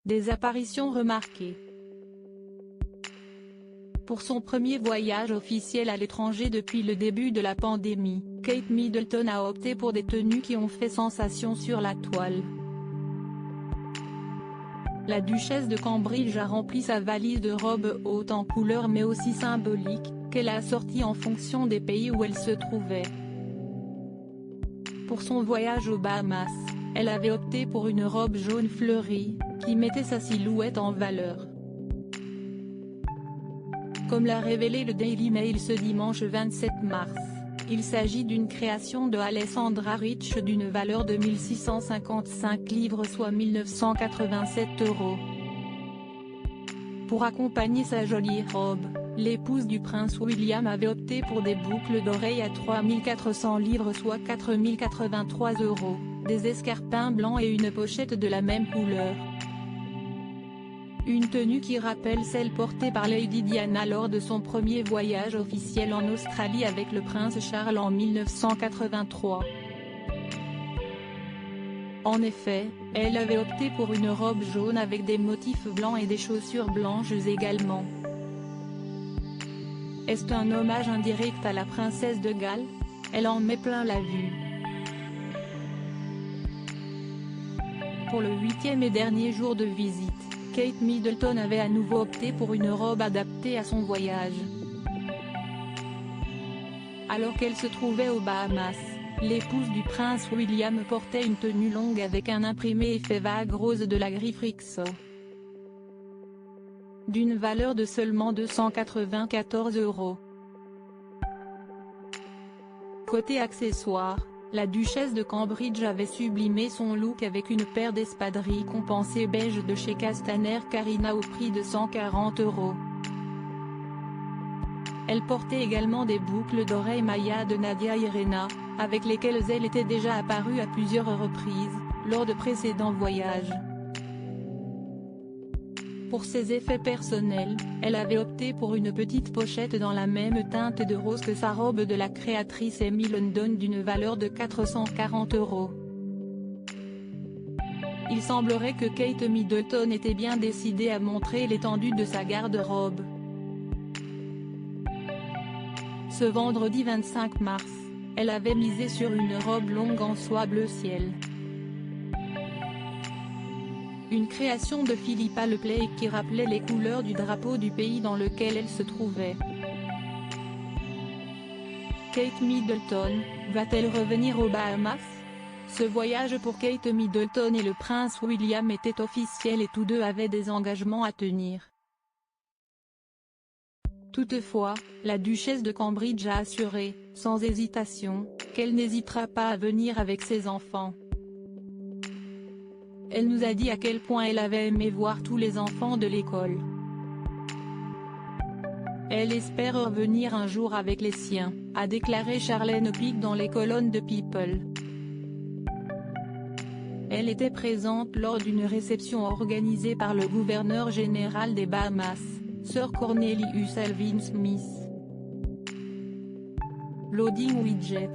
Des apparitions remarquées. Pour son premier voyage officiel à l'étranger depuis le début de la pandémie, Kate Middleton a opté pour des tenues qui ont fait sensation sur la toile. La duchesse de Cambridge a rempli sa valise de robes hautes en couleurs mais aussi symboliques, qu'elle a assorties en fonction des pays où elle se trouvait. Pour son voyage aux Bahamas, elle avait opté pour une robe jaune fleurie, qui mettait sa silhouette en valeur. Comme l'a révélé le Daily Mail ce dimanche 27 mars, il s'agit d'une création de Alessandra Rich d'une valeur de 1655 livres soit 1987 €. Pour accompagner sa jolie robe, l'épouse du prince William avait opté pour des boucles d'oreilles à 3400 livres soit 4083 €, des escarpins blancs et une pochette de la même couleur. Une tenue qui rappelle celle portée par Lady Diana lors de son premier voyage officiel en Australie avec le prince Charles en 1983. En effet, elle avait opté pour une robe jaune avec des motifs blancs et des chaussures blanches également. Est-ce un hommage indirect à la princesse de Galles? Elle en met plein la vue. Pour le 8e et dernier jour de visite, Kate Middleton avait à nouveau opté pour une robe adaptée à son voyage. Alors qu'elle se trouvait aux Bahamas, l'épouse du prince William portait une tenue longue avec un imprimé effet vague rose de la griffe Rixo, d'une valeur de seulement 294 €. Côté accessoires, la duchesse de Cambridge avait sublimé son look avec une paire d'espadrilles compensées beige de chez Castaner Carina au prix de 140 €. Elle portait également des boucles d'oreilles Maya de Nadia Irena, avec lesquelles elle était déjà apparue à plusieurs reprises, lors de précédents voyages. Pour ses effets personnels, elle avait opté pour une petite pochette dans la même teinte de rose que sa robe de la créatrice Amy London d'une valeur de 440 €. Il semblerait que Kate Middleton était bien décidée à montrer l'étendue de sa garde-robe. Ce vendredi 25 mars, elle avait misé sur une robe longue en soie bleu ciel. Une création de Philippa Leplay qui rappelait les couleurs du drapeau du pays dans lequel elle se trouvait. Kate Middleton, va-t-elle revenir aux Bahamas? Ce voyage pour Kate Middleton et le prince William était officiel et tous deux avaient des engagements à tenir. Toutefois, la duchesse de Cambridge a assuré, sans hésitation, qu'elle n'hésitera pas à venir avec ses enfants. Elle nous a dit à quel point elle avait aimé voir tous les enfants de l'école. Elle espère revenir un jour avec les siens, a déclaré Charlène Pic dans les colonnes de People. Elle était présente lors d'une réception organisée par le gouverneur général des Bahamas, Sir Cornelius Alvin Smith. Loading Widget.